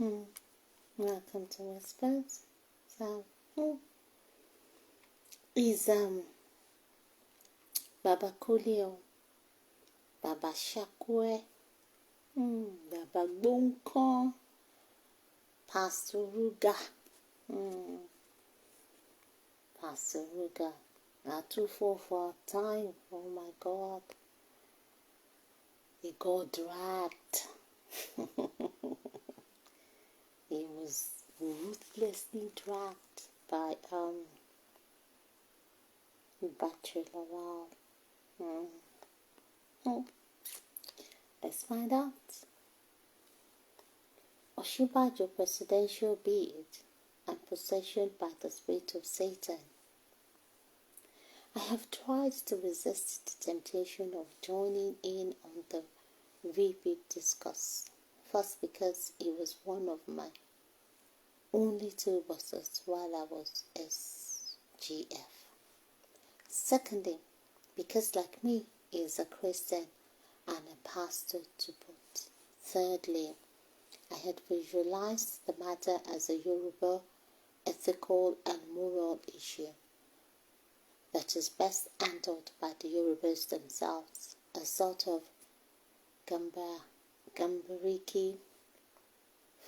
Welcome to my space. So, is Babachair, Babachair, Babachair, Pastor Ruga, Pastor Ruga. Not too full for time. Oh my God, he got dragged. He was ruthlessly dragged by Babachair. Let's find out. Osinbajo presidential bid and possession by the spirit of Satan. I have tried to resist the temptation of joining in on the VP discourse. First, because it was one of my only two bosses while I was SGF. Secondly, because like me, he is a Christian and a pastor to boot. Thirdly, I had visualized the matter as a Yoruba ethical and moral issue that is best handled by the Yorubas themselves, a sort of Gambariki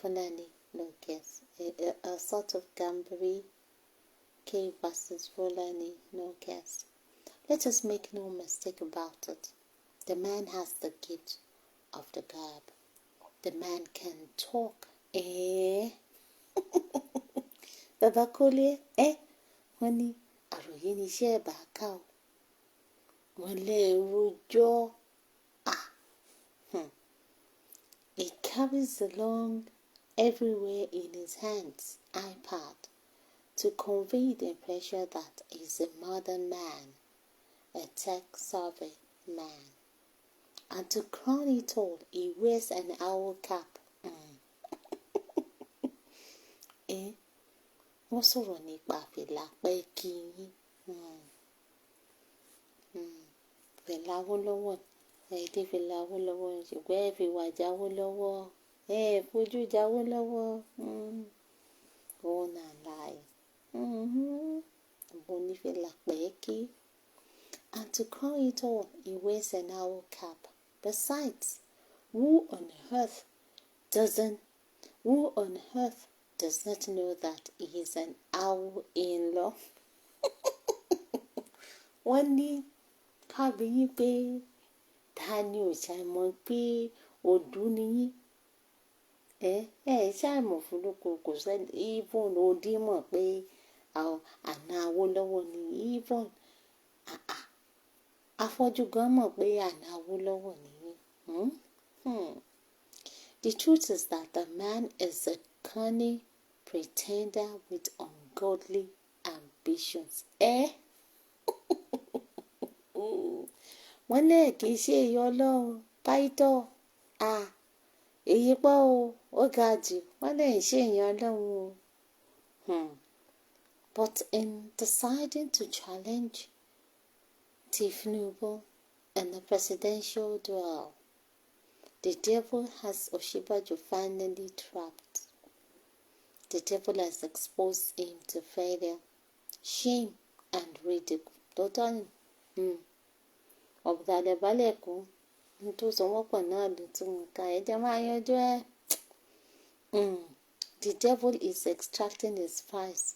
Fulani, no case, a sort of Gambari K versus Fulani, no case. Let us make no mistake about it. The man has the gift of the gab. The man can talk. Babachair, wọ́n ní àròyé níṣẹ́ ẹ̀ bá ká o. Wọ́n lè rojọ́. He carries along everywhere in his hands iPad to convey the impression that he's a modern man, a tech-savvy man. And to crown it all, he wears an owl cap. Wọ́n sọ̀rọ̀ nípa fìlà pẹ́ẹ́kì yín. Fìlà Awólọ́wọ̀ ẹ̀ẹ́dẹ́ fìlà Awólọ́wọ̀ ṣùgbọ́n ẹ fi wà jáwólọ́wọ́ fojú jáwólọ́wọ́. Ó nà láì. Mo ní fìlà pẹ́ẹ́kì. And to crown it all, he wears an owl cap. Besides, who on earth does not know that he is an owl-in-law? Wọ́n ní kábíyí pé ta ni ò ṣàìmọ̀ pé òdú ni yín? Ṣàìmọ̀ fúnlùkù kò sẹ́ni even òdí mọ̀ pé àná Awólọ́wọ̀ ni even afọ́jú gan mọ̀ pé àná Awólọ́wọ̀ ni yín. The truth is that the man is a cunning pretender with ungodly ambitions. Wọ́n lè kìí ṣe èèyàn Ọlọ́run pàìtọ́. Èyí pọ̀ o, ó ga jù. Wọ́n lè ṣe èèyàn Ọlọ́run o. But in deciding to challenge Tinubu in the presidential duel, the devil has Osinbajo finally trapped. The devil has exposed him to failure, shame, and ridicule. Totally. Ọ̀bùdàlẹ̀ balẹ̀ kú. Ní tó sọ wọ́pọ̀ náà ló tún mú ká ẹjẹ́ máa yanjú ẹ̀. The devil is extracting his price,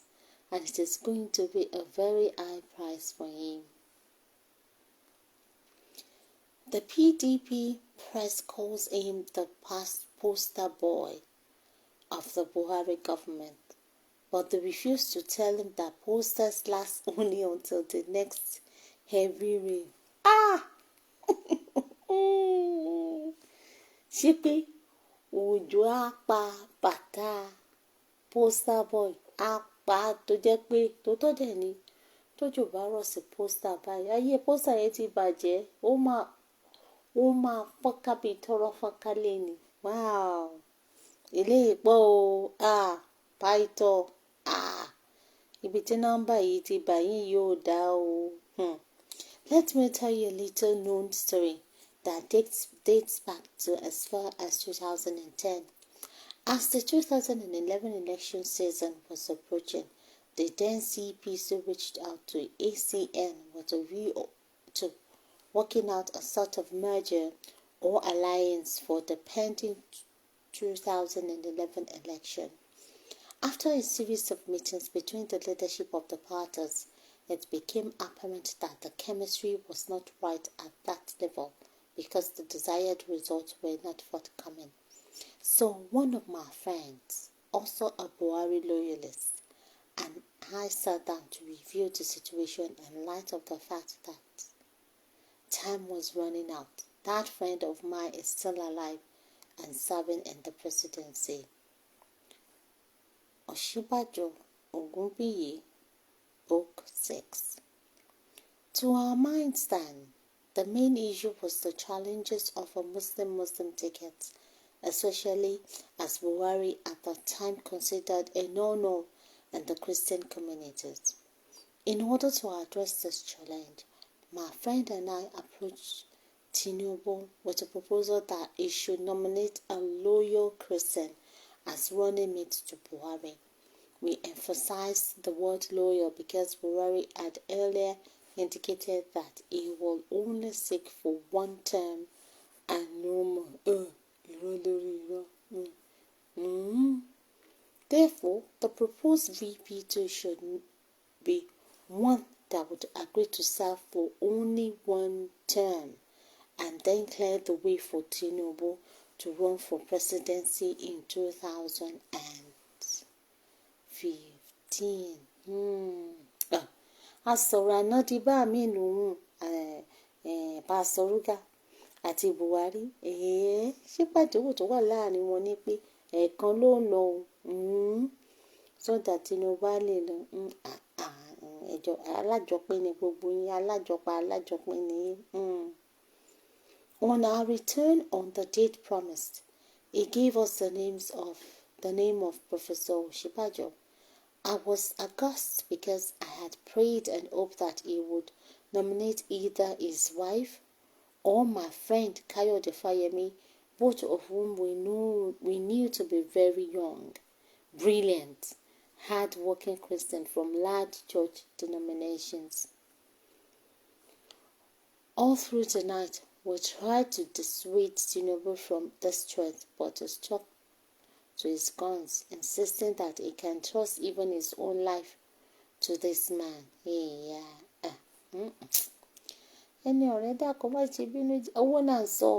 and it is going to be a very high price for him. The PDP press calls him the poster boy of the Buhari government, but they refuse to tell him that posters last only until the next heavy rain. Ṣé pé òjò á pa bàtà poster boy á pa tó jẹ́ pé tó tọ́ dẹ̀ ni tójò bá rọ̀ sí poster báyìí ayé poster yẹn ti bàjẹ́ ó máa fọ́nká bíi tọ́rọ́ fọ́nká lẹ́ni. Wow, eléyìí pọ̀ o. Pàìtọ́ ibi tí nọ́mbà yìí ti bà yín yóò dá o. Let me tell you a little known story that dates back to as far as 2010. As the 2011 election season was approaching, the then CPC reached out to ACN with a view to working out a sort of merger or alliance for the pending 2011 election. After a series of meetings between the leadership of the parties, it became apparent that the chemistry was not right at that level because the desired results were not forthcoming. So one of my friends, also a Buhari loyalist, and I sat down to review the situation in light of the fact that time was running out. That friend of mine is still alive and serving in the presidency. Osinbajo Ogunbiyi, Book 6. To our minds then, the main issue was the challenges of a Muslim ticket, especially as Buhari at that time considered a no-no in the Christian communities. In order to address this challenge, my friend and I approached Tinubu with a proposal that he should nominate a loyal Christian as running mate to Buhari. We emphasized the word loyal because Buhari had earlier indicated that he will only seek for one term and no more. Therefore, the proposed VP2 should be one that would agree to serve for only one term and then clear the way for Tinubu to run for presidency in 2015. Asọ̀rọ̀ àná di bá mi lòun Pastor Ruga àti Buhari. Ṣé pàdéwò tó wà láàrin wọn ni pé ẹ̀ẹ̀kan ló ń lọ sọ́dà Tinubu á lè lọ. Ẹjọ́ alájọpín ni gbogbo yín, alájọpín ni yín. On our return on the date promised, he gave us the name of Professor Osinbajo. I was aghast because I had prayed and hoped that he would nominate either his wife or my friend Kayode Fayemi, both of whom we knew to be very young, brilliant, hard-working Christians from large church denominations. All through the night, we tried to dissuade Tinubu from this choice, but he stuck to his guns, insisting that he can trust even his own life to this man. Ẹni ọ̀rẹ́ dàkọ́ má ṣe bínú, owó náà sọ,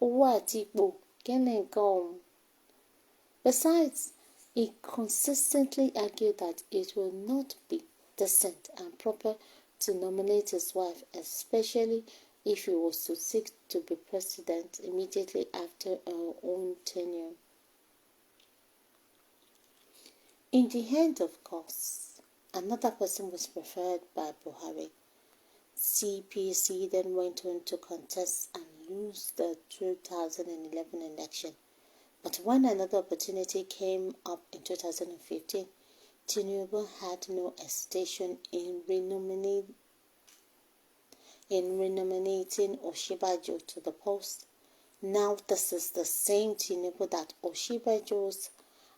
owó àti ipò, kí ni nǹkan ọ̀hún? Besides, he consistently argued that it will not be decent and proper to nominate his wife, especially if he was to seek to be president immediately after her own tenure. In the end, of course, another person was preferred by Buhari. CPC then went on to contest and lose the 2011 election. But when another opportunity came up in 2015, Tinubu had no hesitation in renominating Osinbajo to the post. Now this is the same Tinubu that Osinbajo's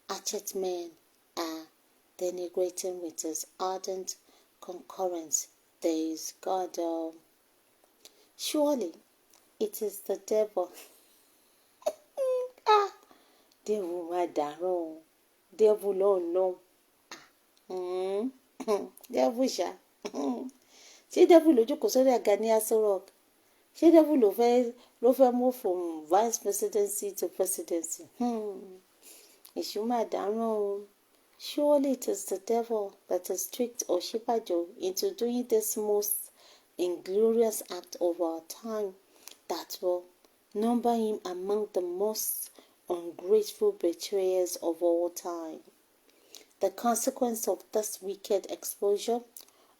hatchet men are denigrating with his ardent concurrence. There is God. Surely it is the devil. Devil madaro. Devil oh no. Devil sha. Ṣé devil ló jókòó sórí àga ní Aso Rock? Ṣé devil ló fẹ́ move from vice presidency to presidency? Èṣù madaro. Surely it is the devil that has tricked Osinbajo into doing this most inglorious act of our time that will number him among the most ungrateful betrayers of all time. The consequence of this wicked exposure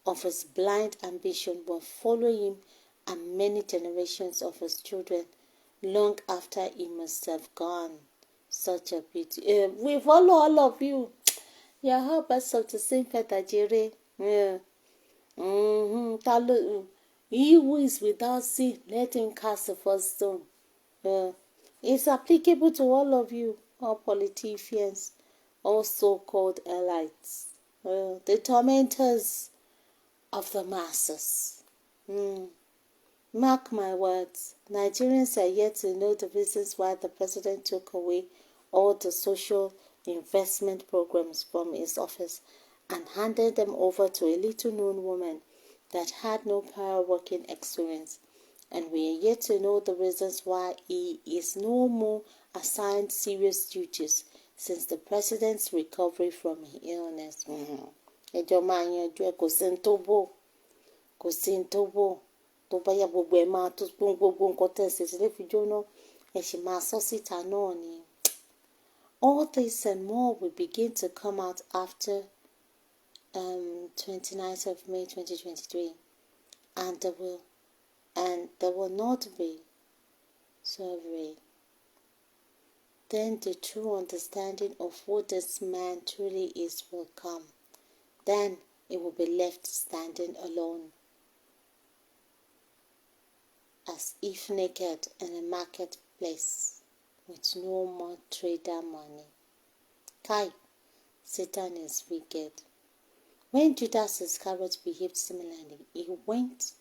of his blind ambition will follow him and many generations of his children long after he must have gone. Such a pity. We follow all of you. Yeah, how best of the same feather, Jerry. Yeah. He who is without sin, let him cast the first stone. It's applicable to all of you. all politicians, all so-called elites, the tormentors of the masses. Mark my words, Nigerians are yet to know the reasons why the president took away all the social investment programs from his office and handed them over to a little-known woman that had no prior working experience. And we are yet to know the reasons why he is no more assigned serious duties since the president's recovery from illness. Kò sí n tó bò tó bá yá gbogbo ẹ̀ máa tó gbogbo nǹkan tẹ̀sí sílé fi jóná ẹ̀ sì máa sọ síta náà ni. All this and more will begin to come out after 29th of May 2023, and there will not be sovereign. Then the true understanding of who this man truly is will come. Then it will be left standing alone, as if naked in a marketplace with no more trader money. Kai, Satan is wicked. When Judas Iscariot behaved similarly, he went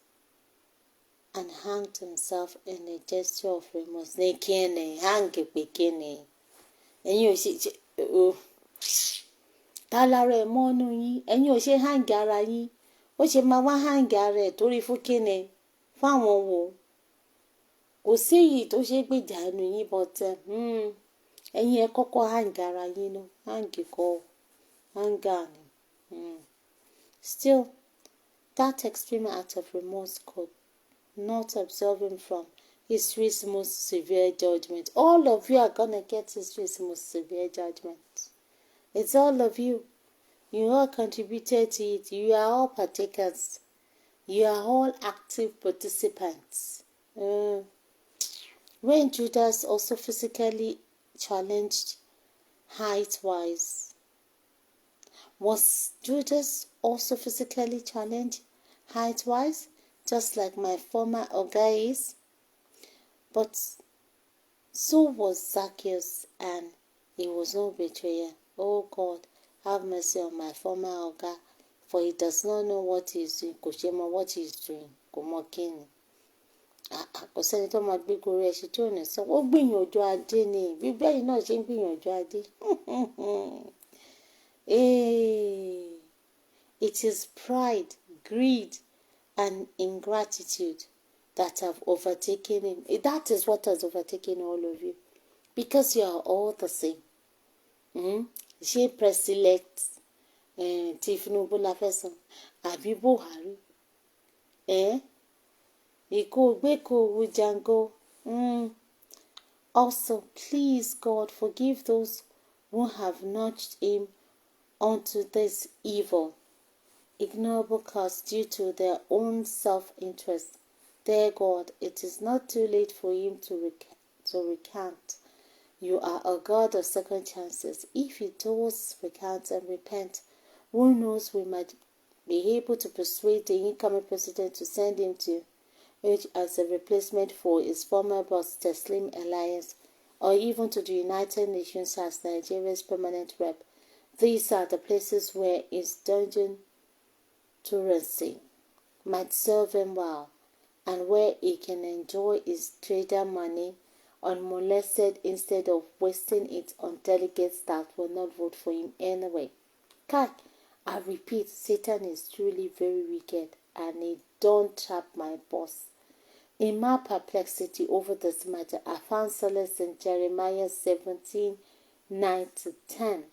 and hanged himself in a gesture of remorse. Hang pekene. Ẹ̀yin ò ṣe ta lára ẹ̀ mọ́nú yín. Ẹ̀yin ò ṣe hang ara yín. Ó ṣe máa wá hang ara ẹ̀ torí fún kíni fáwọn wo. Kò sí èyí tó ṣe gbèjà ẹnu yín but ẹ̀yin ẹ kọ́kọ́ hang ara yín náà. Hang kọ́ hanga ni. Still, that extreme act of remorse could not absolve him from history's most severe judgment. All of you are gonna get history's most severe judgment. It's all of you. You all contributed to it. You are all partakers. You are all active participants. When Judas also physically challenged height-wise, was Judas also physically challenged height-wise, just like my former Oga is? But so was Zacchaeus, and he was no betrayer. Oh God, have mercy on my former Oga, for he does not know what he is doing. Kò ṣe mọ what he is doing. Kò mọ kíni. Kò sẹ́ni tó máa gbégbó rẹ̀ ṣe tí ò ní sọ. Ó gbìyànjú adé ni. Bí bẹ́ẹ̀ náà ṣe ń gbìyànjú adé. It is pride, greed, and ingratitude that have overtaken him. That is what has overtaken all of you. Because you are all the same. Ṣé press-elect Tinubu la fẹ́ sọ? Àbí Buhari? Ìkó Jango. Also, please, God, forgive those who have nudged him onto this evil, ignoble cause due to their own self-interest. Dear God, it is not too late for him to recant. You are a God of second chances. If he does recant and repent, who knows, we might be able to persuade the incoming president to send him to H as a replacement for his former boss, Teslim Alliance, or even to the United Nations as Nigeria's permanent rep. These are the places where his dungeon touristy might serve him well, and where he can enjoy his trader money unmolested instead of wasting it on delegates that will not vote for him anyway. Kai, I repeat, Satan is truly very wicked, and he don't trap my boss. In my perplexity over this matter, I found solace in Jeremiah 17:9-10.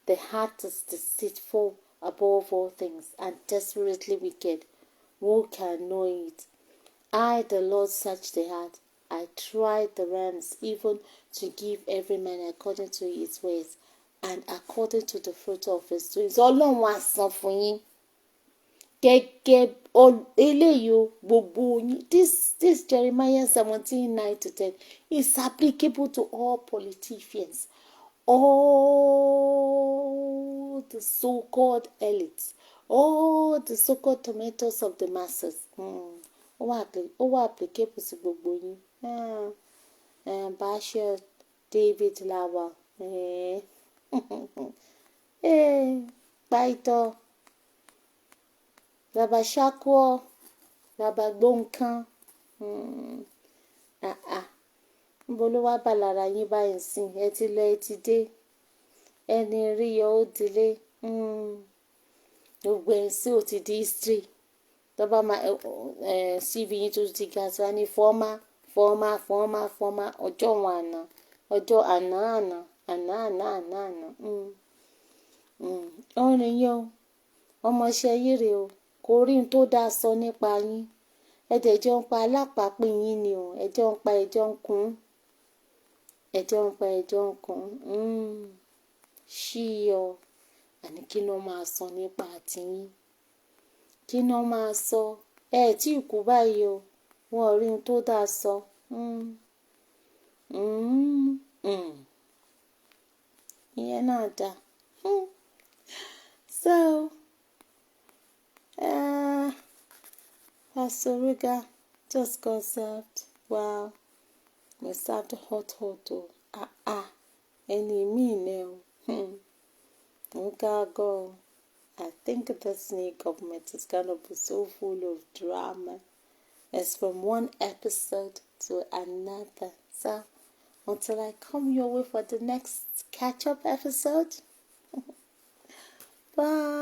The heart is deceitful above all things and desperately wicked. Who can know it? I, the Lord, search the heart. I tried the realms, even to give every man according to his ways and according to the fruit of his doings. Ọlọ́run á san fún yín. Gẹ́gẹ́ eléyìí gbogbo yín. This Jeremiah 17:9-10 is applicable to all politicians, all the so-called elites, all the so-called tormentors of the masses. Ó wà applicable sí gbogbo yín. Babachair, David Lawal, Baito. Babachair. Babagbonkan. Níbo ló wá bà lára yín báyìí sìn? Ẹ ti lọ, ẹ ti dé. Ẹni rí yọ ó dilé. Gbogbo ẹ̀ sí ò ti di history. Tó bá máa CV yín tó ti ga sí wa ní former ọjọ́ wọn àná. Ọjọ́ àná. Orin yẹn o. Ọmọọṣẹ́ yìí rèé o. Kò rí n tó dáa sọ nípa yín. Ẹ̀dẹ̀ jọ ń pa alápàápín yín ni o. Ẹjọ́ ń pa ẹjọ́ ń kún. Ṣí ọ. Àní kí ló máa sọ nípa tiyín? Kí ló máa sọ? Ẹ tí ì kú báyìí o. Wọn ò rí n tó dáa sọ. Ìyẹn náà dáa. So, Pastor Ruga just got served. Wow. We served hot o. Ẹni míì ni o. Go. I think this new government is gonna be so full of drama. It's from one episode to another. So, until I come your way for the next catch-up episode, bye.